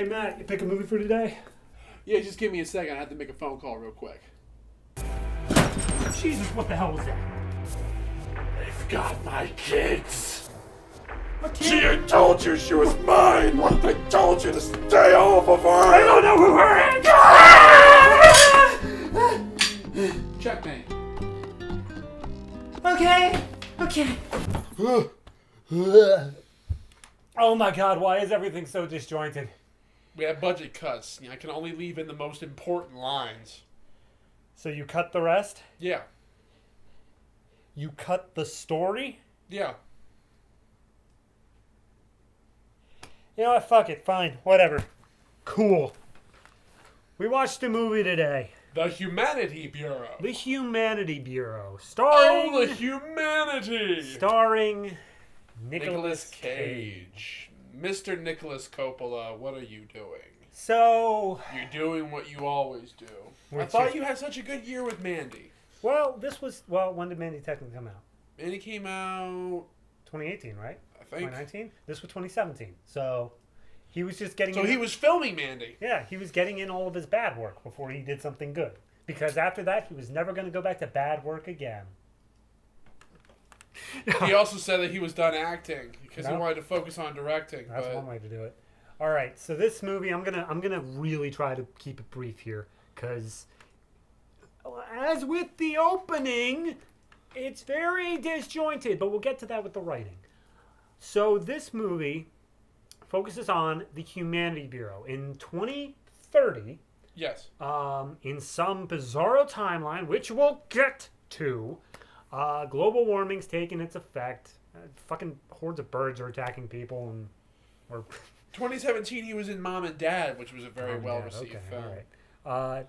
Hey, Matt, you pick a movie for today? Yeah, just give me a second. I have to make a phone call real quick. Jesus, what the hell was that? They've got my kids. What She had told you she was mine. I told you to stay off of her. I don't know who her is. Checkmate. Okay. Oh my God, why is everything so disjointed? We have budget cuts. I can only leave in the most important lines. So you cut the rest? Yeah. You cut the story? Yeah. You know what? Fuck it. Fine. Whatever. Cool. We watched a movie today. The Humanity Bureau. The Humanity Bureau. Oh, Starring... the humanity! Starring... Nicolas Cage. Mr. Nicolas Coppola, what are you doing? So... You're doing what you always do. I Which thought is- you had such a good year with Mandy. Well, this was... Well, when did Mandy technically come out? Mandy came out, 2018, right? I think. 2019? This was 2017. So, he was just getting... So he was filming Mandy. Yeah, he was getting in all of his bad work before he did something good. Because after that, he was never going to go back to bad work again. He also said that he was done acting because he No. wanted to focus on directing. That's but one way to do it. All right, so this movie, I'm gonna really try to keep it brief here, because as with the opening, it's very disjointed, but we'll get to that with the writing. So this movie focuses on the Humanity Bureau in 2030. yes. In some bizarro timeline, which we'll get to, global warming's taking its effect. Fucking hordes of birds are attacking people, and or 2017, he was in Mom and Dad, which was a very well-received film. All right.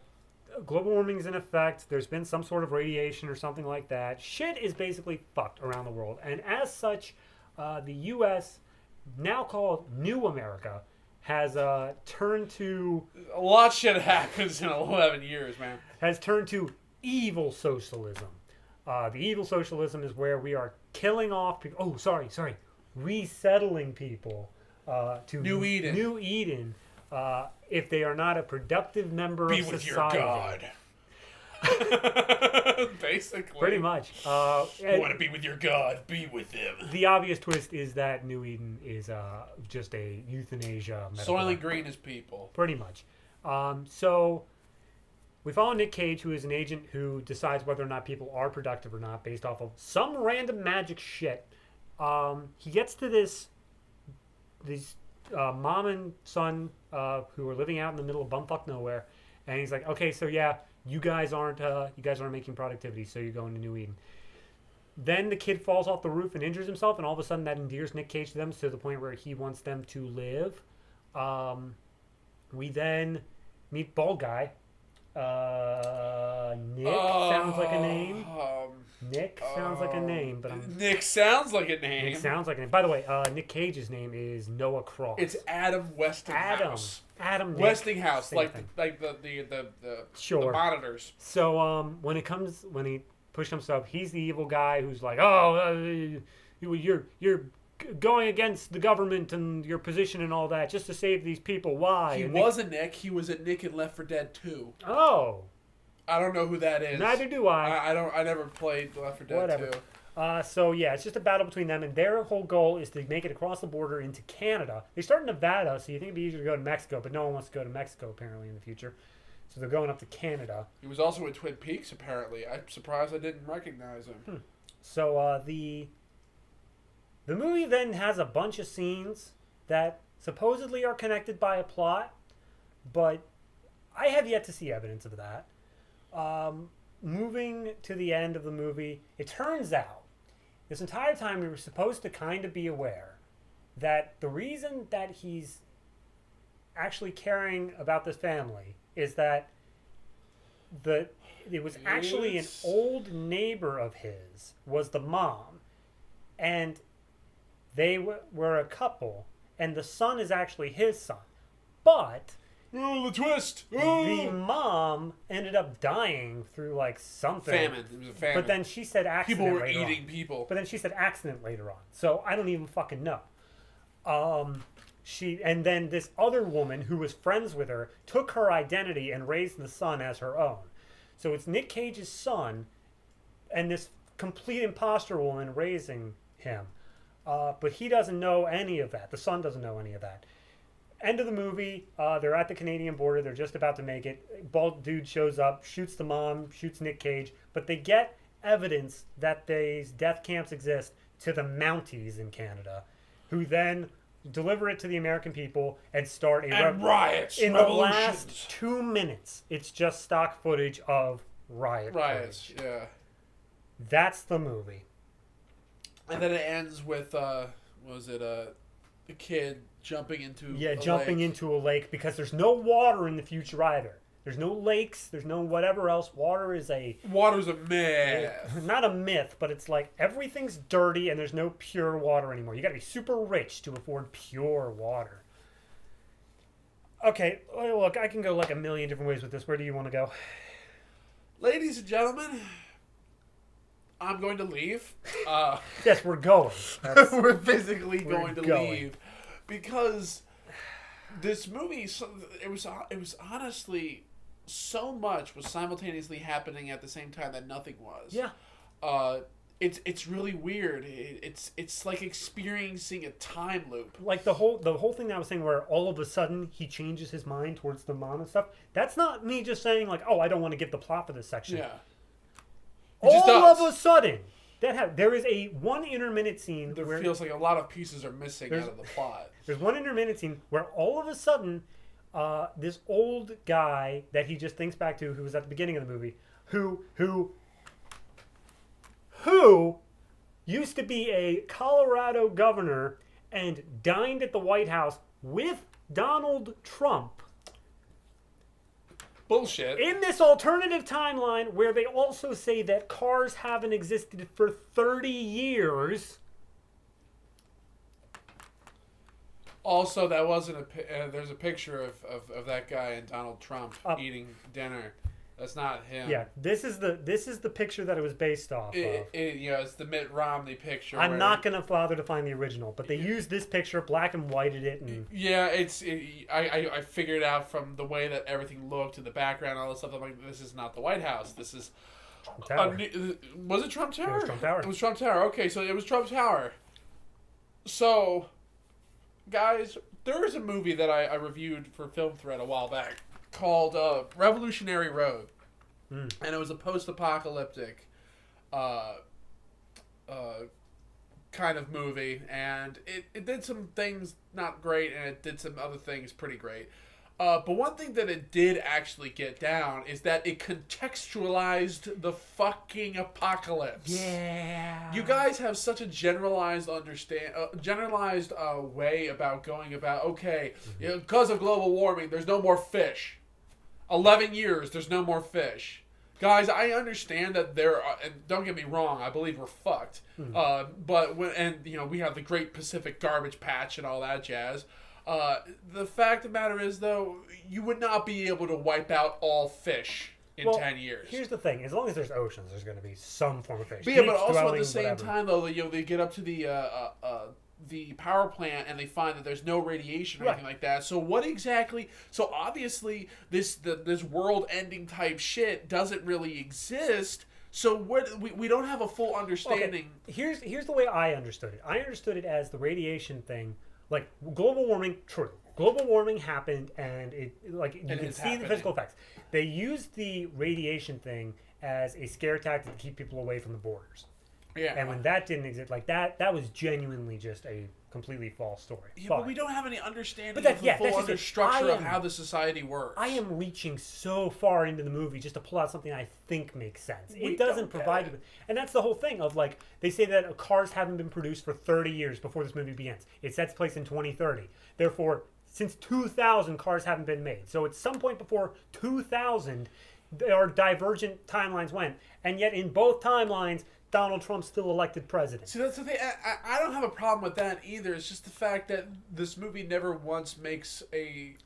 Global warming's in effect. There's been some sort of radiation or something like that. Shit is basically fucked around the world, and as such, the U.S., now called New America, has turned to A lot of shit happens in 11 years, man. has turned to evil socialism. The evil socialism is where we are killing off people. Oh, sorry. Resettling people to New Eden. New Eden, if they are not a productive member Be of with your society. God. Basically. Pretty much. You want to be with your God, be with him. The obvious twist is that New Eden is just a euthanasia metaphor. Soylent Green is people. Pretty much. So we follow Nick Cage, who is an agent who decides whether or not people are productive or not based off of some random magic shit. He gets to these mom and son who are living out in the middle of bumfuck nowhere, and he's like, okay, so yeah, you guys aren't making productivity, so you're going to New Eden. Then the kid falls off the roof and injures himself, and all of a sudden that endears Nick Cage to them to the point where he wants them to live. We then meet Bald Guy. Nick sounds like a name. Nick sounds like a name, but Nick sounds like a name. Nick sounds like a name. By the way, Nick Cage's name is Noah Cross. It's Adam Westinghouse. Adam Nick, Westinghouse, same like thing. the monitors. So when he pushed himself, he's the evil guy who's like, oh, you're going against the government and your position and all that just to save these people. Why? He And was a Nick. He was a Nick in Left 4 Dead 2. Oh. I don't know who that is. Neither do I. I never played Left 4 Dead Whatever. 2. So yeah, it's just a battle between them, and their whole goal is to make it across the border into Canada. They start in Nevada, so you think it'd be easier to go to Mexico, but no one wants to go to Mexico apparently in the future. So they're going up to Canada. He was also in Twin Peaks, apparently. I'm surprised I didn't recognize him. So the movie then has a bunch of scenes that supposedly are connected by a plot, but I have yet to see evidence of that. Moving to the end of the movie, it turns out this entire time we were supposed to kind of be aware that the reason that he's actually caring about this family is that it was actually an old neighbor of his was the mom, and they were a couple, and the son is actually his son, but Oh, the twist! the Oh! mom ended up dying through like something. Famine. It was a famine. But then she said accident. people were later eating on. people. But then she said accident later on. So I don't even fucking know. and then this other woman who was friends with her took her identity and raised the son as her own. So it's Nick Cage's son and this complete imposter woman raising him. But he doesn't know any of that. The son doesn't know any of that. End of the movie, they're at the Canadian border. They're just about to make it. Bald dude shows up, shoots the mom, shoots Nick Cage. But they get evidence that these death camps exist to the Mounties in Canada, who then deliver it to the American people and start a riots. In the last 2 minutes, it's just stock footage of riots. Footage. Yeah. That's the movie. And then it ends with a kid jumping into into a lake because there's no water in the future either. There's no lakes. There's no whatever else. Water's a myth. Not a myth, but it's like everything's dirty and there's no pure water anymore. You got to be super rich to afford pure water. Okay, look, I can go like a million different ways with this. Where do you want to go? Ladies and gentlemen, I'm going to leave. Yes, we're going. We're physically going to leave because this movie. It was honestly so much was simultaneously happening at the same time that nothing was. Yeah. It's really weird. It's like experiencing a time loop. Like the whole thing that I was saying, where all of a sudden he changes his mind towards the mom and stuff. That's not me just saying like, oh, I don't want to give the plot for this section. Yeah. All of a sudden, there is one intermittent scene where feels like a lot of pieces are missing out of the plot. There's one intermittent scene where all of a sudden, this old guy that he just thinks back to, who was at the beginning of the movie, who used to be a Colorado governor and dined at the White House with Donald Trump. Bullshit. In this alternative timeline where they also say that cars haven't existed for 30 years. Also, that wasn't there's a picture of that guy and Donald Trump eating dinner. That's not him. Yeah, this is the picture that it was based off of. It's the Mitt Romney picture. I'm not gonna bother to find the original, but they used this picture, black and whited it, and yeah, I figured out from the way that everything looked in the background, all this stuff. I'm like, this is not the White House. This is Trump Tower. Was it Trump Tower? It was Trump Tower. It was Trump Tower. Okay, so it was Trump Tower. So, guys, there is a movie that I reviewed for Film Thread a while back called Revolutionary Road. And it was a post-apocalyptic kind of movie, and it did some things not great, and it did some other things pretty great. But one thing that it did actually get down is that it contextualized the fucking apocalypse. Yeah. You guys have such a generalized way about going about, okay, because of global warming, there's no more fish. 11 years, there's no more fish. Guys, I understand that there are, and don't get me wrong, I believe we're fucked. But we have the Great Pacific Garbage Patch and all that jazz. The fact of the matter is, though, you would not be able to wipe out all fish in 10 years. Here's the thing: as long as there's oceans, there's going to be some form of fish. But yeah, but also at the same time, though, they get up to the power plant and they find that there's no radiation or anything like that. So what exactly? So obviously, this world-ending type shit doesn't really exist. So we don't have a full understanding. Okay. Here's the way I understood it. I understood it as the radiation thing. Like, global warming, true. Global warming happened, and you can see the physical effects. They used the radiation thing as a scare tactic to keep people away from the borders. Yeah. And when that didn't exist, like that was genuinely just a completely false story. Yeah, but we don't have any understanding of the full structure of how the society works. I am reaching so far into the movie just to pull out something I think makes sense. It doesn't provide you with, and that's the whole thing of, like, they say that cars haven't been produced for 30 years before this movie begins. It sets place in 2030. Therefore, since 2000, cars haven't been made. So at some point before 2000, there are divergent timelines went, and yet in both timelines, Donald Trump's still elected president. See, that's the thing. I don't have a problem with that either. It's just the fact that this movie never once makes a...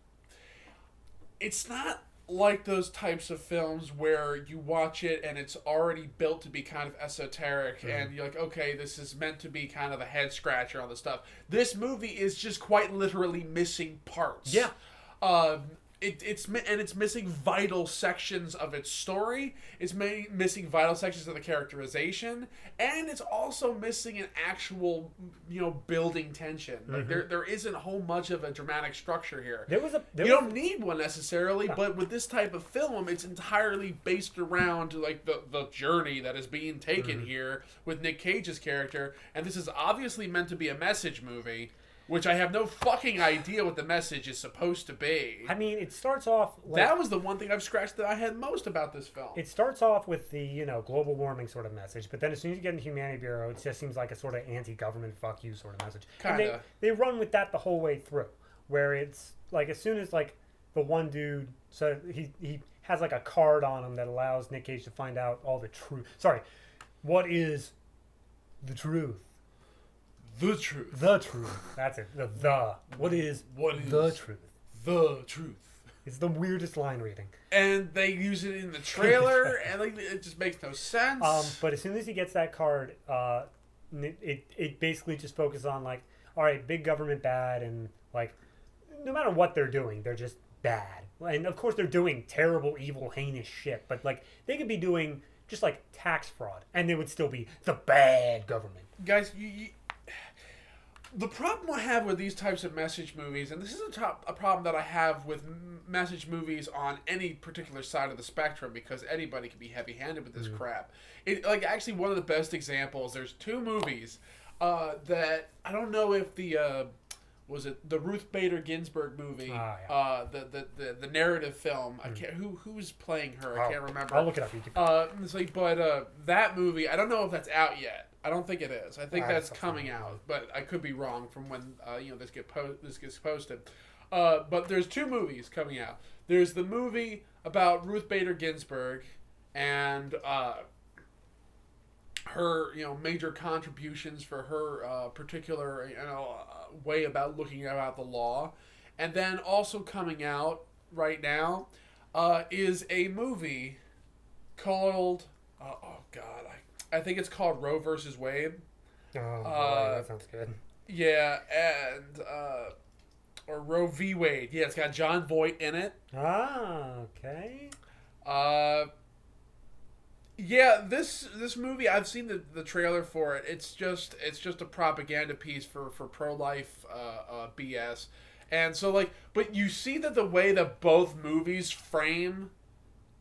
It's not like those types of films where you watch it and it's already built to be kind of esoteric, and you're like, okay, this is meant to be kind of a head scratcher on the stuff. This movie is just quite literally missing parts. Yeah. It's missing vital sections of its story. It's missing vital sections of the characterization, and it's also missing an actual, building tension. Like there isn't a whole much of a dramatic structure here. You don't need one necessarily, but with this type of film, it's entirely based around like the journey that is being taken here with Nick Cage's character, and this is obviously meant to be a message movie. Which I have no fucking idea what the message is supposed to be. I mean, it starts off... that was the one thing I've scratched that I had most about this film. It starts off with the, global warming sort of message, but then as soon as you get into Humanity Bureau, it just seems like a sort of anti-government fuck you sort of message. Kinda. And they run with that the whole way through, where it's, like, as soon as, like, the one dude... So he has, like, a card on him that allows Nick Cage to find out all the truth. Sorry. What is the truth? The truth. The truth. That's it. What is the truth? The truth. It's the weirdest line reading. And they use it in the trailer, and like, it just makes no sense. But as soon as he gets that card, it basically just focuses on, like, all right, big government bad, and, like, no matter what they're doing, they're just bad. And, of course, they're doing terrible, evil, heinous shit, but, like, they could be doing just, like, tax fraud, and they would still be the bad government. Guys, the problem I have with these types of message movies, and this is a problem that I have with message movies on any particular side of the spectrum, because anybody can be heavy-handed with this crap. Actually, one of the best examples, there's two movies that, I don't know if was it the Ruth Bader Ginsburg movie, the narrative film, I can't, who's playing her, I can't remember. I'll look it up. That movie, I don't know if that's out yet. I don't think it is. I think that's coming out, but I could be wrong from when this gets posted. But there's two movies coming out. There's the movie about Ruth Bader Ginsburg and her major contributions for her particular way about looking about the law, and then also coming out right now is a movie called I think it's called Roe versus Wade. Oh, boy, that sounds good. Yeah, and or Roe v. Wade. Yeah, it's got John Voight in it. Ah, okay. Yeah, this movie, I've seen the trailer for it. It's just a propaganda piece for pro-life BS. And so but you see that the way that both movies frame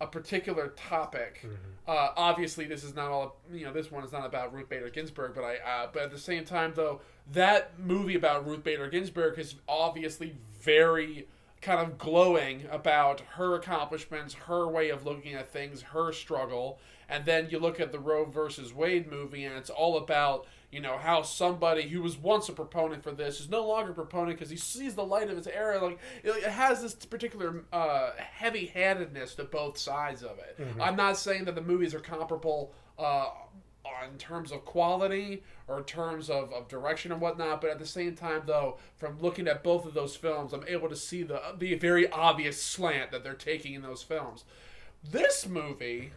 a particular topic. Obviously, this is not all. This one is not about Ruth Bader Ginsburg, but but at the same time, though, that movie about Ruth Bader Ginsburg is obviously very kind of glowing about her accomplishments, her way of looking at things, her struggle. And then you look at the Roe versus Wade movie, and it's all about how somebody who was once a proponent for this is no longer a proponent because he sees the light of his era. Like, it has this particular heavy-handedness to both sides of it. I'm not saying that the movies are comparable in terms of quality or in terms of direction and whatnot, but at the same time, though, from looking at both of those films, I'm able to see the very obvious slant that they're taking in those films. This movie,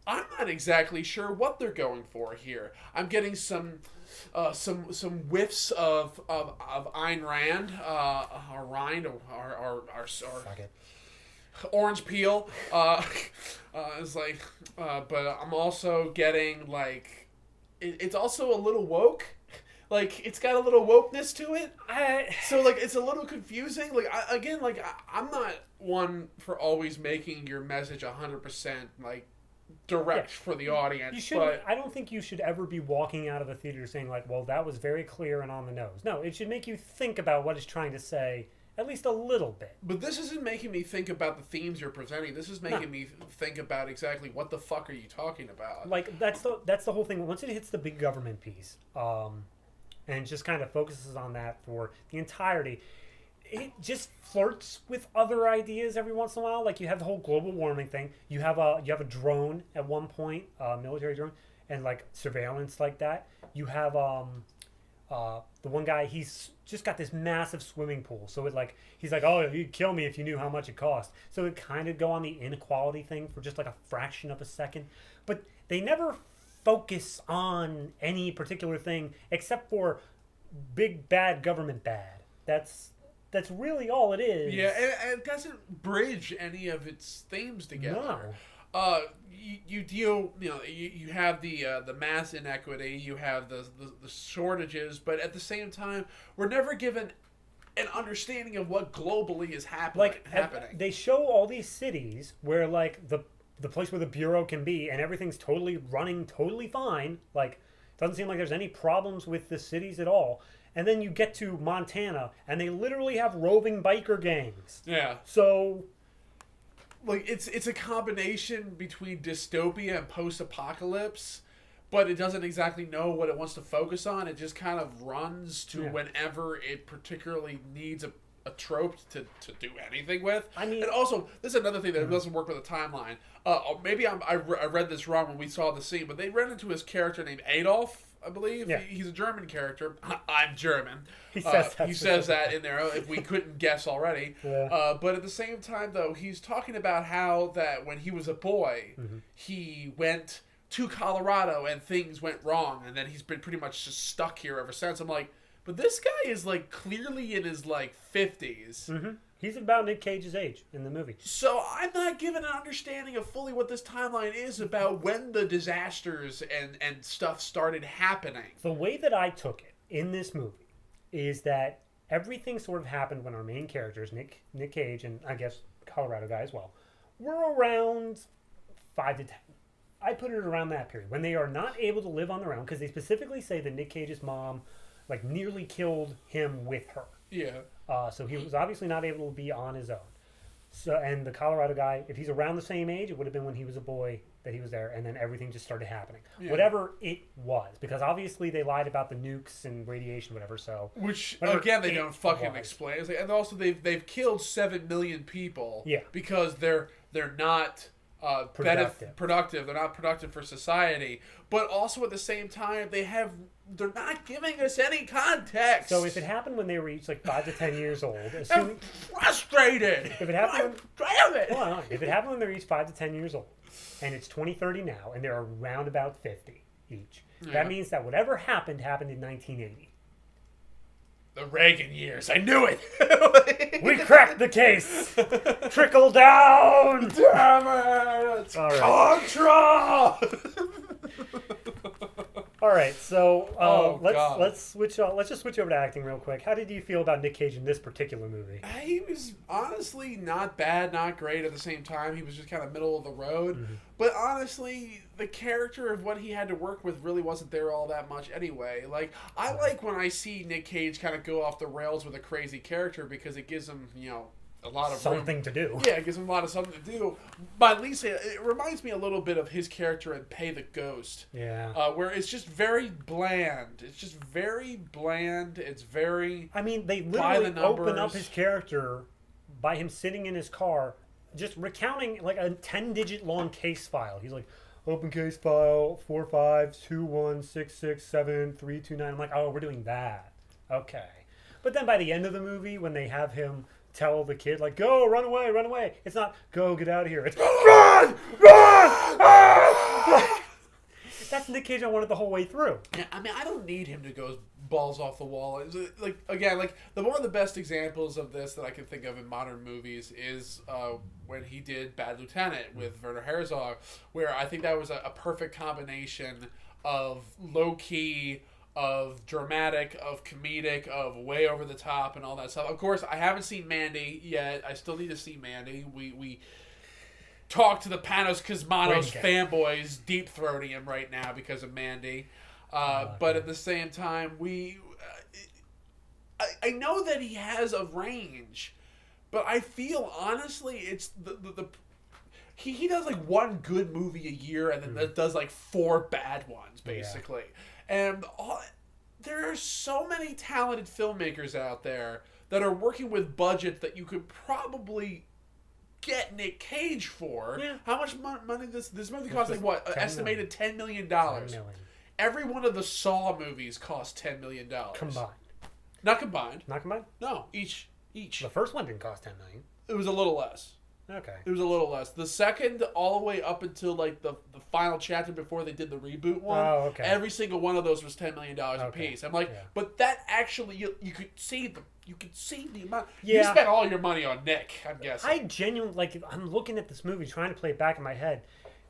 I'm not exactly sure what they're going for here. I'm getting some whiffs of Ayn Rand, or Rind, or orange peel. It's like, but I'm also getting it's also a little woke. Like, it's got a little wokeness to it. So it's a little confusing. I'm not one for always making your message 100% direct for the audience. You should. I don't think you should ever be walking out of the theater saying well, that was very clear and on the nose. No, it should make you think about what it's trying to say at least a little bit. But this isn't making me think about the themes you're presenting. This is making me think about exactly what the fuck are you talking about. That's the whole thing. Once it hits the big government piece, and just kind of focuses on that for the entirety, it just flirts with other ideas every once in a while. Like, you have the whole global warming thing. You have a drone at one point, a military drone, and surveillance like that. You have The one guy, he's just got this massive swimming pool. So it like he's like, oh, you'd kill me if you knew how much it cost. So it kind of go on the inequality thing for just like a fraction of a second. But they never focus on any particular thing except for big bad government bad. That's really all it is. Yeah, and it doesn't bridge any of its themes together. No. You deal, you have the mass inequity, you have the shortages, but at the same time, we're never given an understanding of what globally is happening. They show all these cities where like the place where the bureau can be, and everything's totally running totally fine. Like, doesn't seem like there's any problems with the cities at all. And then you get to Montana, and they literally have roving biker gangs. Yeah. So, like, it's a combination between dystopia and post-apocalypse, but it doesn't exactly know what it wants to focus on. It just kind of runs to whenever it particularly needs a trope to do anything with. I mean, and also, this is another thing that doesn't work with the timeline. Maybe I read this wrong when we saw the scene, but they ran into his character named Adolf, I believe. Yeah. He's a German character. I'm German. He says that in there, if we couldn't guess already. Yeah. But at the same time, though, he's talking about how that when he was a boy, he went to Colorado and things went wrong, and then he's been pretty much just stuck here ever since. I'm like, but this guy is like clearly in his like 50s. Mm-hmm. He's about Nick Cage's age in the movie. So I'm not given an understanding of fully what this timeline is about when the disasters and stuff started happening. The way that I took it in this movie is that everything sort of happened when our main characters, Nick Cage and I guess Colorado guy as well, were around 5 to 10. I put it around that period when they are not able to live on their own, because they specifically say that Nick Cage's mom like nearly killed him with her. Yeah. So he was obviously not able to be on his own. So, and the Colorado guy, if he's around the same age, it would have been when he was a boy that he was there, and then everything just started happening. Yeah. Whatever it was, because obviously they lied about the nukes and radiation, whatever. So, which again they don't fucking explain. And also they've killed 7 million people. Yeah. Because they're not productive. They're not productive for society. But also at the same time, they're not giving us any context. So if it happened when they were each like 5 to 10 years old, I'm frustrated. If it happened, damn it. Hold on. If it happened when they're each 5 to 10 years old, and it's 2030 now, and they're around about 50 each, that means that whatever happened in 1980. The Reagan years. I knew it. We cracked the case. Trickle down. Damn it. All right. Contra. All right. So let's switch. Let's just switch over to acting real quick. How did you feel about Nick Cage in this particular movie? He was honestly not bad, not great at the same time. He was just kind of middle of the road. Mm-hmm. But honestly, the character of what he had to work with really wasn't there all that much anyway. Like, I like when I see Nick Cage kind of go off the rails with a crazy character because it gives him, a lot of something to do. Yeah, it gives him a lot of something to do. But at least it reminds me a little bit of his character in Pay the Ghost. Yeah. Where it's just very bland. It's just very bland. It's very... I mean, they literally open up his character by him sitting in his car, just recounting like a 10-digit long case file. He's like, open case file 4521667329. I'm like, oh, we're doing that. Okay. But then by the end of the movie, when they have him tell the kid, like, go, run away. It's not, go, get out of here. It's, run! That's Nick Cage I wanted the whole way through. Yeah, I mean, I don't need him to go balls off the wall. One of the best examples of this that I can think of in modern movies is when he did Bad Lieutenant with Werner Herzog, where I think that was a perfect combination of low-key, of dramatic, of comedic, of way over the top, and all that stuff. Of course, I haven't seen Mandy yet. I still need to see Mandy. We talk to the Panos Cosmatos fanboys deep-throating him right now because of Mandy. But at the same time, I know that he has a range, but I feel, honestly, it's he does like one good movie a year and then does like 4 bad ones, basically. Yeah. And there are so many talented filmmakers out there that are working with budgets that you could probably get Nick Cage for. Yeah. How much money this movie cost? Like what? Estimated $10 million. $10 million. every one of the Saw movies cost $10 million. Combined. Not combined. Not combined? No, each. The first one didn't cost $10 million. It was a little less. Okay. It was a little less. The second, all the way up until like the final chapter before they did the reboot one, okay. every single one of those was $10 million a piece. I'm like, but that actually, you could see the amount. Yeah. You spent all your money on Nick, I'm guessing. I genuinely, I'm looking at this movie, trying to play it back in my head.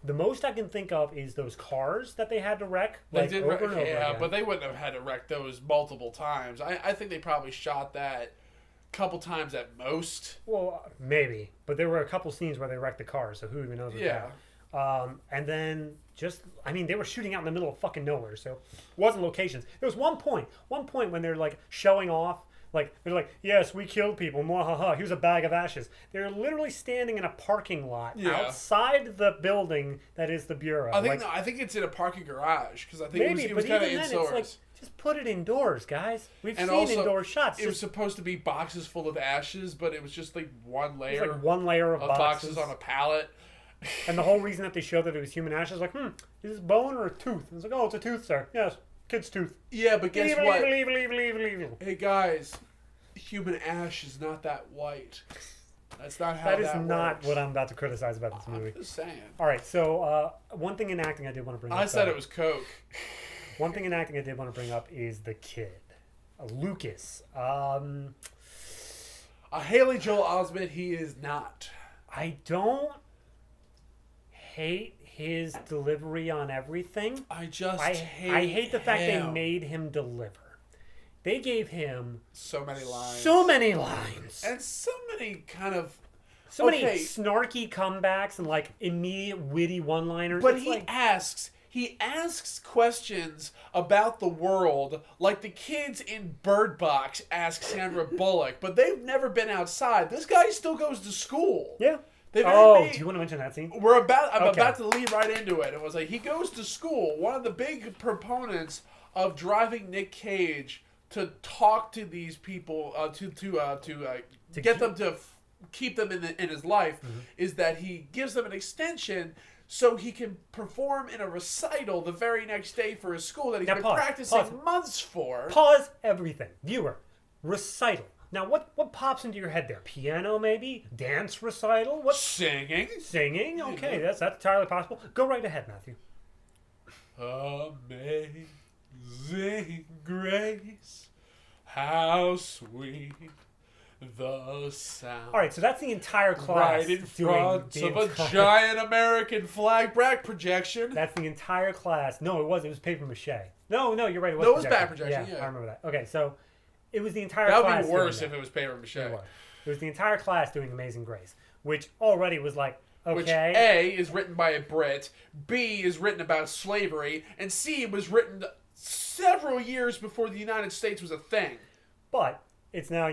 The most I can think of is those cars that they had to wreck. They like, did over wreck, and over again. but they wouldn't have had to wreck those multiple times. I think they probably shot that couple times at most. Well, maybe, but there were a couple scenes where they wrecked the cars, so who even knows? And then they were shooting out in the middle of fucking nowhere, so it wasn't locations. There was one point when they're like showing off, like they're like, yes, we killed people, mwahaha, here's a bag of ashes. They're literally standing in a parking lot outside the building that is the bureau. I think it's in a parking garage because I think it was kind of indoors. It's like, just put it indoors, guys. We've seen also, indoor shots. It was supposed to be boxes full of ashes, but it was just like one layer. Like one layer of boxes on a pallet. And the whole reason that they showed that it was human ashes, like, is this bone or a tooth? And it's like, oh, it's a tooth, sir. Yes, kid's tooth. Yeah, but guess what? Evil. Hey guys, human ash is not that white. That's not how that works. That is not what I'm about to criticize about this movie. I'm just saying. All right, so one thing in acting I did want to bring up. I said it was Coke. One thing in acting I did want to bring up is the kid, Lucas. A Haley Joel Osment, he is not. I don't hate his delivery on everything. I hate the fact they made him deliver. They gave him so many lines. And so many kind of many snarky comebacks and like immediate witty one-liners. But he asks questions about the world like the kids in Bird Box ask Sandra Bullock, but they've never been outside. This guy still goes to school. Yeah. Do you want to mention that scene? I'm about to lead right into it. It was like he goes to school. One of the big proponents of driving Nick Cage to talk to these people to get them to keep them in his life is that he gives them an extension so he can perform in a recital the very next day for his school that he's been practicing months for. Pause everything. Viewer, recital. Now, what pops into your head there? Piano, maybe? Dance recital? What? Singing. Singing? Okay, that's entirely possible. Go right ahead, Matthew. Amazing grace, how sweet the sound. All right, so that's the entire class. Right in front of a giant American flag back projection. That's the entire class. No, it was paper mache. No, you're right. It was back projection. Yeah, I remember that. Okay, so it was the entire class. That would be worse if it was paper mache. It was the entire class doing Amazing Grace, which already was like, okay. Which A is written by a Brit, B is written about slavery, and C was written several years before the United States was a thing. But it's now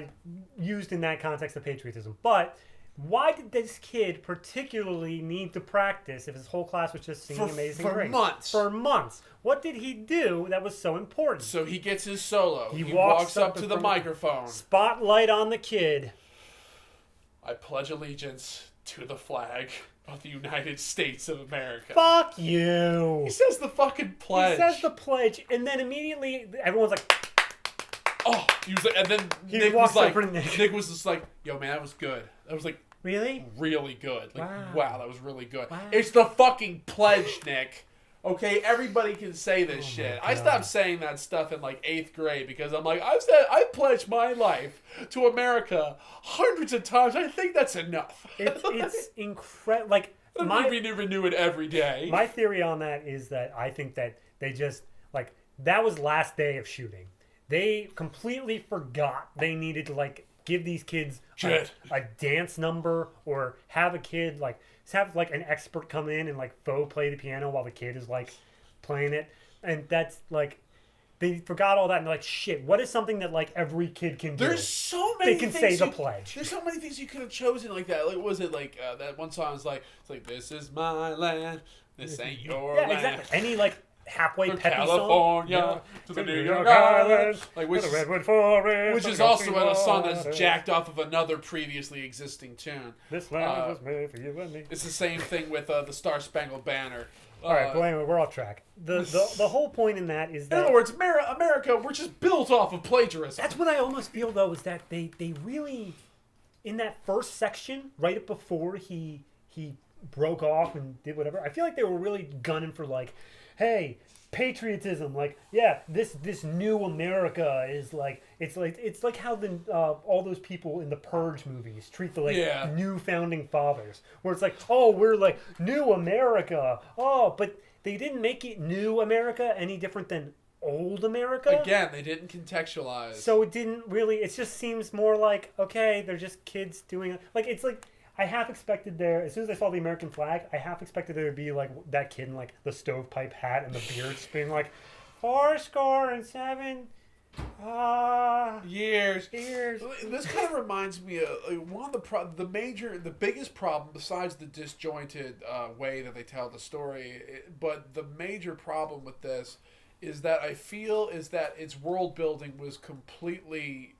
used in that context of patriotism. But why did this kid particularly need to practice if his whole class was just singing Amazing Grace? For months. What did he do that was so important? So he gets his solo. He walks up to the microphone. Spotlight on the kid. I pledge allegiance to the flag of the United States of America. Fuck you. He says the fucking pledge. He says the pledge, and then immediately everyone's like, oh, he was like, and then Nick was just like, yo, man, that was good. That was like, really good. Like, wow, that was really good. Wow. It's the fucking pledge, Nick. Okay, everybody can say this shit. I stopped saying that stuff in like 8th grade because I'm like, I pledged my life to America hundreds of times. I think that's enough. It's incredible. Like, we never knew it every day. My theory on that is that I think that they just, like, that was last day of shooting. They completely forgot they needed to, like, give these kids a dance number or have a kid, like, have, like, an expert come in and, like, faux play the piano while the kid is, like, playing it. And that's, like, they forgot all that and they're like, shit, what is something that, like, every kid can do? There's so many things. They can say the pledge. There's so many things you could have chosen like that. Like, was it, like, that one song is like, it's like, this is my land, this ain't your land. Yeah, exactly. Any, like, halfway from peppy California song. To the New York Islands, like the redwood forest, which is also a song that's jacked off of another previously existing tune. This land was made for you and me. It's the same thing with the Star Spangled Banner. All right, but anyway, we're off track. The whole point in that is In that other words, America, we're just built off of plagiarism. that's what I almost feel though is that they really in that first section right before he broke off and did whatever. I feel like they were really gunning for like, hey, patriotism. Like, yeah, this new America is like it's like how the all those people in the Purge movies treat the like new founding fathers, where it's like, oh, we're like new America. Oh, but they didn't make it new America any different than old America. Again, they didn't contextualize. So it didn't really. It just seems more like, okay, they're just kids doing like it's like. I half expected there, as soon as I saw the American flag, I half expected there to be like that kid in like the stovepipe hat and the beard just being like, 7 years. years. This kind of reminds me of like, one of the biggest problem besides the disjointed way that they tell the story, but the major problem with this is that I feel is that its world building was completely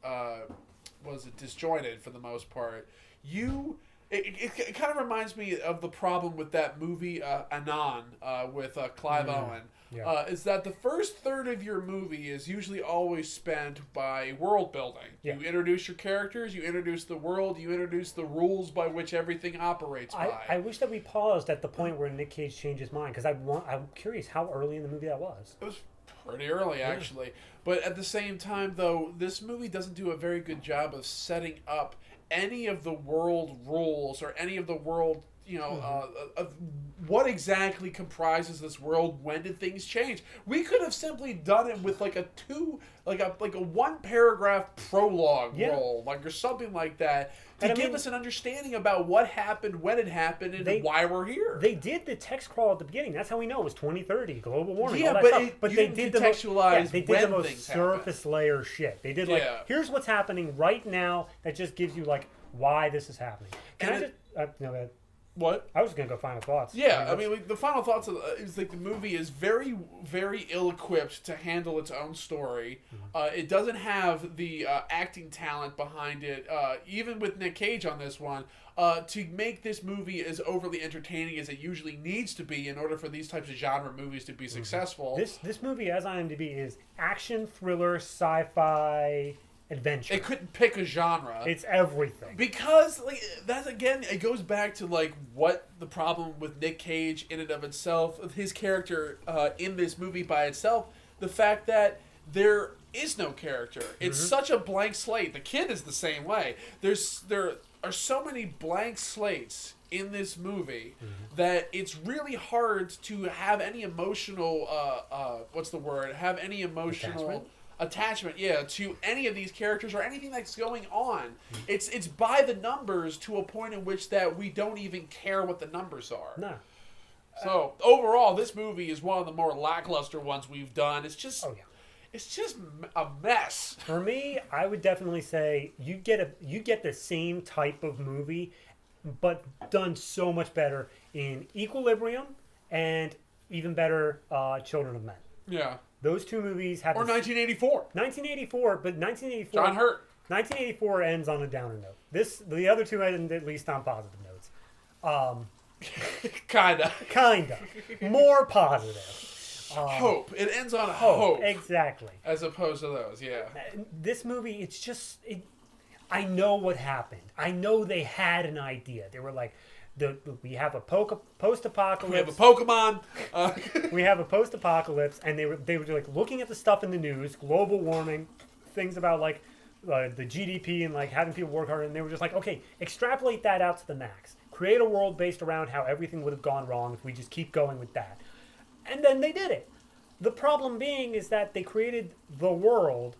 disjointed for the most part. It kind of reminds me of the problem with that movie Anon with Clive Owen. Yeah. Is that the first third of your movie is usually always spent by world building. Yeah. You introduce your characters, you introduce the world, you introduce the rules by which everything operates by. I wish that we paused at the point where Nick Cage changed his mind, because I'm curious how early in the movie that was. It was pretty early, actually. But at the same time, though, this movie doesn't do a very good job of setting up any of the world rules or any of the world, of what exactly comprises this world. When did things change? We could have simply done it with like a 1 paragraph prologue role, like or something like that, to give us an understanding about what happened, when it happened, and why we're here. They did the text crawl at the beginning. That's how we know it was 2030, global warming. Yeah, all that but stuff. But they did contextualize they did when the most things surface layer shit. They did here's what's happening right now. That just gives you like why this is happening. Can I just no, go ahead. What? I was just gonna go final thoughts. Yeah, I mean, like, the final thoughts is like the movie is very, very ill-equipped to handle its own story. It doesn't have the acting talent behind it, even with Nick Cage on this one, to make this movie as overly entertaining as it usually needs to be in order for these types of genre movies to be successful. This movie, as IMDb, is action, thriller, sci-fi, adventure. It couldn't pick a genre. It's everything. Because, like, that's, again, it goes back to, like, what the problem with Nick Cage in and of itself, of his character in this movie by itself, the fact that there is no character. It's such a blank slate. The kid is the same way. There are so many blank slates in this movie that it's really hard to have any emotional, have any emotional... attachment to any of these characters or anything that's going on. It's by the numbers to a point in which that we don't even care what the numbers are. No. So overall, this movie is one of the more lackluster ones we've done. It's just a mess. For me, I would definitely say you get the same type of movie, but done so much better in Equilibrium and even better Children of Men. Yeah. Those two movies have... Or 1984. 1984, but 1984... John Hurt. 1984 ends on a downer note. The other two end at least on positive notes. Kinda. More positive. Hope. It ends on hope. Exactly. As opposed to those, yeah. This movie, it's just... I know what happened. I know they had an idea. They were like... we have a post-apocalypse. We have a Pokemon. We have a post-apocalypse, and they were like looking at the stuff in the news, global warming, things about like the GDP and like having people work harder, and they were just like, okay, extrapolate that out to the max. Create a world based around how everything would have gone wrong if we just keep going with that. And then they did it. The problem being is that they created the world,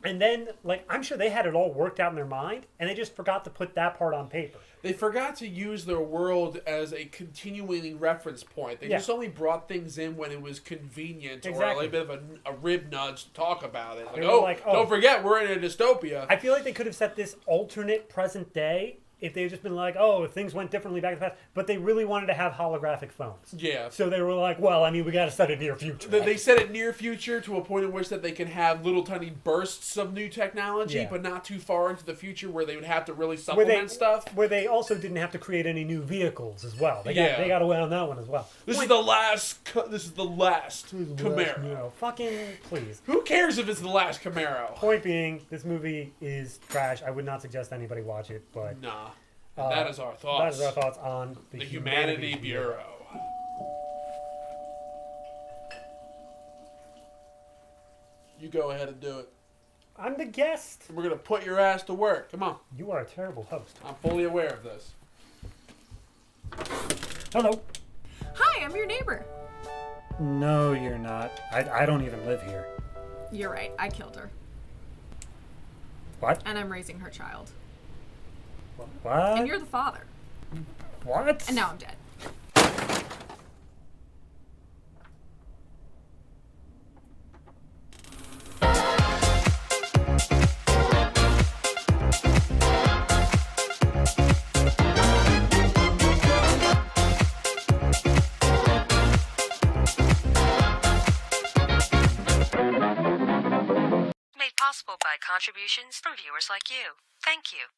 and then like I'm sure they had it all worked out in their mind, and they just forgot to put that part on paper. They forgot to use their world as a continuing reference point. They just only brought things in when it was convenient or a little bit of a rib nudge to talk about it. Like, don't forget, we're in a dystopia. I feel like they could have set this alternate present day if they had just been like, oh, if things went differently back in the past, but they really wanted to have holographic phones. Yeah. So they were like, well, I mean, we got to set it near future. They set it near future to a point in which that they can have little tiny bursts of new technology, Yeah. but not too far into the future where they would have to really supplement stuff. Where they also didn't have to create any new vehicles as well. They Yeah. got away on that one as well. This is the last Camaro. No, fucking please. Who cares if it's the last Camaro? Point being, this movie is trash. I would not suggest anybody watch it, but Nah. And that is our thoughts. that is our thoughts on The Humanity Bureau. You go ahead and do it. I'm the guest. We're going to put your ass to work. Come on. You are a terrible host. I'm fully aware of this. Hello. Hi, I'm your neighbor. No, you're not. I don't even live here. You're right, I killed her. What? And I'm raising her child. What? And you're the father. What? And now I'm dead. Made possible by contributions from viewers like you. Thank you.